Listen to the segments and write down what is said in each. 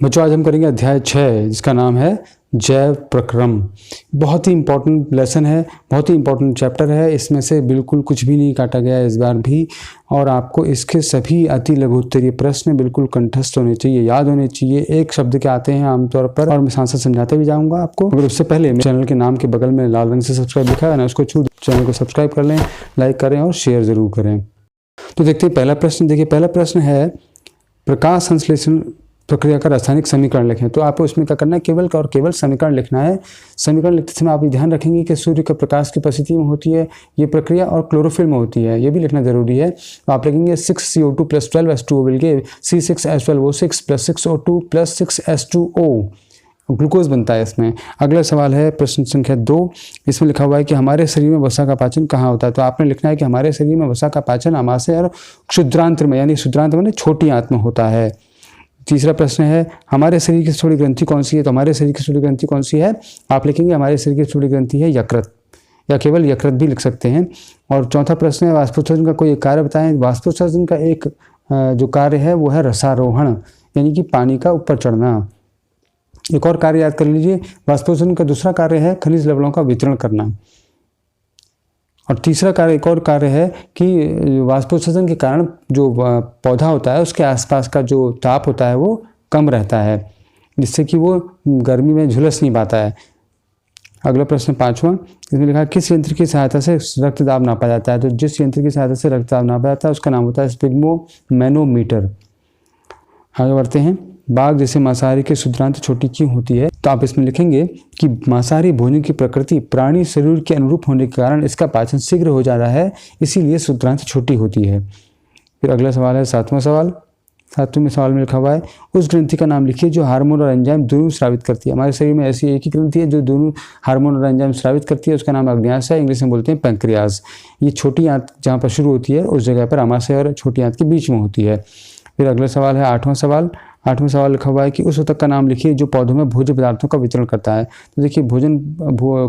बच्चों आज हम करेंगे अध्याय 6 जिसका नाम है जैव प्रक्रम। बहुत ही इंपॉर्टेंट लेसन है, बहुत ही इंपॉर्टेंट चैप्टर है। इसमें से बिल्कुल कुछ भी नहीं काटा गया है इस बार भी, और आपको इसके सभी अति लघु उत्तरीय प्रश्न बिल्कुल कंठस्थ होने चाहिए, याद होने चाहिए। एक शब्द के आते हैं आमतौर पर, और मैं सांस समझाते भी जाऊंगा आपको। अगर उससे पहले मेरे चैनल के नाम के बगल में लाल रंग से सब्सक्राइब लिखा है ना, उसको छू चैनल को सब्सक्राइब कर लें, लाइक करें और शेयर जरूर करें। तो देखते हैं पहला प्रश्न। देखिए पहला प्रश्न है प्रकाश संश्लेषण प्रक्रिया का रासायनिक समीकरण लिखें। तो आपको इसमें क्या करना है, केवल और केवल समीकरण लिखना है। समीकरण लिखते समय आप ध्यान रखेंगे कि सूर्य के प्रकाश की उपस्थिति में होती है ये प्रक्रिया और क्लोरोफिल में होती है, ये भी लिखना जरूरी है। तो आप लिखेंगे 6CO2 + 12H2O will give C6H12O6 + 6O2 + 6H2O। Glucose बनता है इसमें। अगला सवाल है प्रश्न संख्या 2। इसमें लिखा हुआ है कि हमारे शरीर में वसा का पाचन कहाँ होता है। तो आपने लिखना है कि हमारे शरीर में वसा का पाचन आमाशय और क्षुद्रांत्र में, यानी क्षुद्रांत्र में छोटी आंत में होता है। तीसरा प्रश्न है हमारे शरीर की छोटी ग्रंथि कौन सी है। तो हमारे शरीर की छोटी ग्रंथि कौन सी है, आप लिखेंगे हमारे शरीर की छोटी ग्रंथि है यकृत, या केवल यकृत भी लिख सकते हैं। और चौथा प्रश्न है वाष्पोत्सर्जन का कोई एक कार्य बताएं। वाष्पोत्सर्जन का एक जो कार्य है वो है रसारोहण, यानी कि पानी का ऊपर चढ़ना। एक और कार्य याद कर लीजिए, वाष्पोत्सर्जन का दूसरा कार्य है खनिज लवणों का वितरण करना। और तीसरा कार्य, एक और कार्य है कि वाष्पोत्सर्जन के कारण जो पौधा होता है उसके आसपास का जो ताप होता है वो कम रहता है, जिससे कि वो गर्मी में झुलस नहीं पाता है। अगला प्रश्न 5वां, इसमें लिखा है किस यंत्र की सहायता से रक्तदाब नापा जाता है। तो जिस यंत्र की सहायता से रक्तदाब नापा जाता है उसका नाम होता है स्पिग्मोमैनोमीटर। आगे बढ़ते हैं। बाघ जैसे मांसाहारी की क्षुद्रांत छोटी क्यों होती है। तो आप इसमें लिखेंगे कि मांसाहारी भोजन की प्रकृति प्राणी शरीर के अनुरूप होने के कारण इसका पाचन शीघ्र हो जाता है, इसीलिए क्षुद्रांत छोटी होती है। फिर अगला सवाल है 7वां सवाल। 7वें सवाल में लिखा हुआ है उस ग्रंथि का नाम लिखिए जो हार्मोन और एंजाइम दोनों स्रावित करती है। हमारे शरीर में ऐसी एक ही ग्रंथि है जो दोनों हार्मोन और एंजाइम स्रावित करती है, उसका नाम अग्न्याशय है, इंग्लिश में बोलते हैं पैंक्रियाज। ये छोटी आंत जहाँ पर शुरू होती है उस जगह पर आमाशय और छोटी आंत के बीच में होती है। फिर अगला सवाल है 8वां सवाल। 8वां सवाल लिखा हुआ है कि उस ऊतक का नाम लिखिए जो पौधों में भोज्य पदार्थों का वितरण करता है। तो देखिए भोजन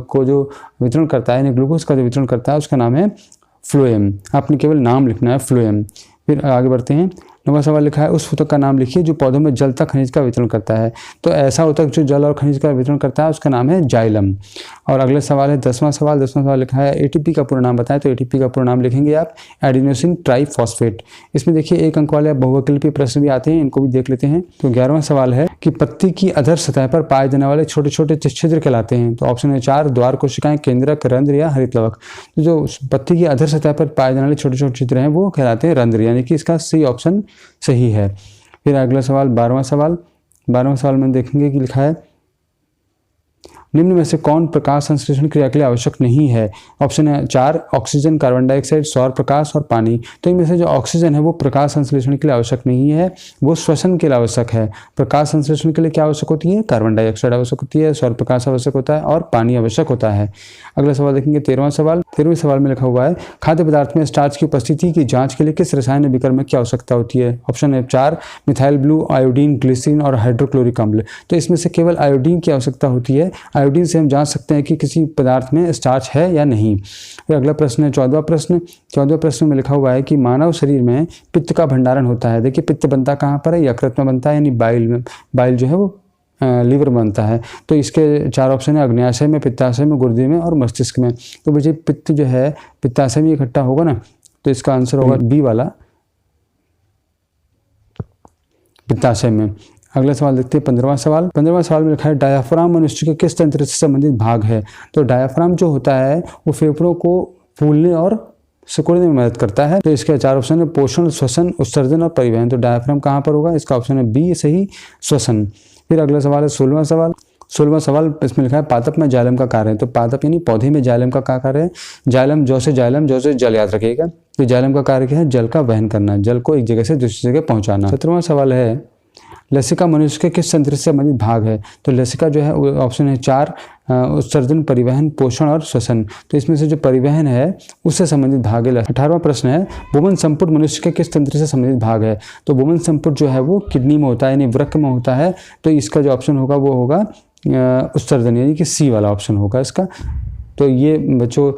को जो वितरण करता है, यानी ग्लूकोज का जो वितरण करता है उसका नाम है फ्लोएम। आपने केवल नाम लिखना है फ्लोएम। फिर आगे बढ़ते हैं। 9वां सवाल लिखा है उस ऊतक का नाम लिखिए जो पौधों में जल तथा खनिज का वितरण करता है। तो ऐसा ऊतक जो जल और खनिज का वितरण करता है उसका नाम है जाइलम। और अगले सवाल है 10वां सवाल। 10वां सवाल लिखा है एटीपी का पूरा नाम बताएं। तो एटीपी का पूरा नाम लिखेंगे आप एडिनोसिन ट्राइफॉस्फेट। इसमें देखिए एक अंक वाले बहुविकल्पीय प्रश्न भी आते हैं, इनको भी देख लेते हैं। तो 11वां सवाल है कि पत्ती की अधर सतह पर पाए जाने वाले छोटे छोटे छिद्र कहलाते हैं। तो ऑप्शन है 4 द्वार कोशिकाएं, केंद्रक, रंध्र या हरितलवक। तो जो पत्ती की अधर सतह पर पाए जाने वाले छोटे छोटे छिद्र हैं वो कहलाते हैं रंध्र, यानी कि इसका सी ऑप्शन सही है। फिर अगला सवाल 12वां सवाल। 12वां सवाल में देखेंगे कि लिखा है निम्न में से कौन प्रकाश संश्लेषण क्रिया के लिए आवश्यक नहीं है। ऑप्शन है 4 ऑक्सीजन, कार्बन डाइऑक्साइड, सौर प्रकाश और पानी। तो इनमें से जो ऑक्सीजन है वो प्रकाश संश्लेषण के लिए आवश्यक नहीं है, वो श्वसन के लिए आवश्यक है। प्रकाश संश्लेषण के लिए क्या आवश्यक होती है, कार्बन डाइऑक्साइड आवश्यक होती है, सौर प्रकाश आवश्यक होता है और पानी आवश्यक होता है। अगला सवाल देखेंगे 13वां सवाल। 13वें सवाल में लिखा हुआ है खाद्य पदार्थ में स्टार्च की उपस्थिति की जांच के लिए किस रसायन विक्रम की आवश्यकता होती है। ऑप्शन है 4 मिथाइल ब्लू, आयोडीन, ग्लिसरीन और हाइड्रोक्लोरिक अम्ल। तो इसमें से केवल आयोडीन की आवश्यकता होती है। आयोडीन से हम जांच सकते हैं कि किसी पदार्थ में स्टार्च है या नहीं। फिर अगला प्रश्न है 14वां प्रश्न। 14वें प्रश्न में लिखा हुआ है कि मानव शरीर में पित्त का भंडारण होता है। देखिए पित्त बनता कहाँ पर है, यकृत में बनता है, यानी बाइल में। बाइल जो है वो लीवर बनता है। तो इसके 4 ऑप्शन है अग्न्याशय में, पित्ताशय में, गुर्दे में और मस्तिष्क में। तो बच्चे पित्त जो है पित्ताशय में इकट्ठा होगा ना, तो इसका आंसर होगा बी वाला, पित्ताशय में। अगला सवाल देखते हैं 15वां सवाल। 15वां सवाल में लिखा है डायाफ्राम मनुष्य के किस तंत्र से संबंधित भाग है। तो डायाफ्राम जो होता है वो फेफड़ों को फूलने और सिकुड़ने में मदद करता है। तो इसके 4 ऑप्शन है पोषण, श्वसन, उत्सर्जन और परिवहन। तो डायाफ्राम कहाँ पर होगा, इसका ऑप्शन है बी सही, श्वसन। फिर अगला सवाल है 16वां सवाल। 16वां सवाल इसमें लिखा है पादप में जाइलम का कार्य है। तो पादप यानी पौधे में जाइलम का क्या कार्य है, जाइलम जौ से जल, याद रखिएगा। तो जाइलम का कार्य क्या है, जल का वहन करना, जल को एक जगह से दूसरी जगह पहुंचाना। 17वां सवाल है लसिका मनुष्य के किस तंत्र से संबंधित भाग है। तो लसिका जो है ऑप्शन है 4 उत्सर्जन, परिवहन, पोषण और श्वसन। तो इसमें से जो परिवहन है उससे संबंधित भाग है। 18वां प्रश्न है वुमन संपुट मनुष्य के किस तंत्र से संबंधित भाग है। तो वुमन संपुट जो है वो किडनी में होता है, यानी वृक्क में होता है। तो इसका जो ऑप्शन होगा वो होगा उत्सर्जन, यानी कि सी वाला ऑप्शन होगा इसका। तो ये बच्चों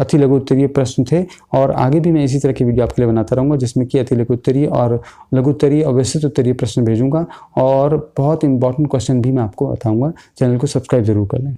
अति लघु उत्तरीय प्रश्न थे, और आगे भी मैं इसी तरह की वीडियो आपके लिए बनाता रहूँगा जिसमें कि अति लघु उत्तरीय और लघु उत्तरीय और विस्तृत उत्तरीय प्रश्न भेजूँगा, और बहुत इंपॉर्टेंट क्वेश्चन भी मैं आपको बताऊँगा। चैनल को सब्सक्राइब जरूर कर लें।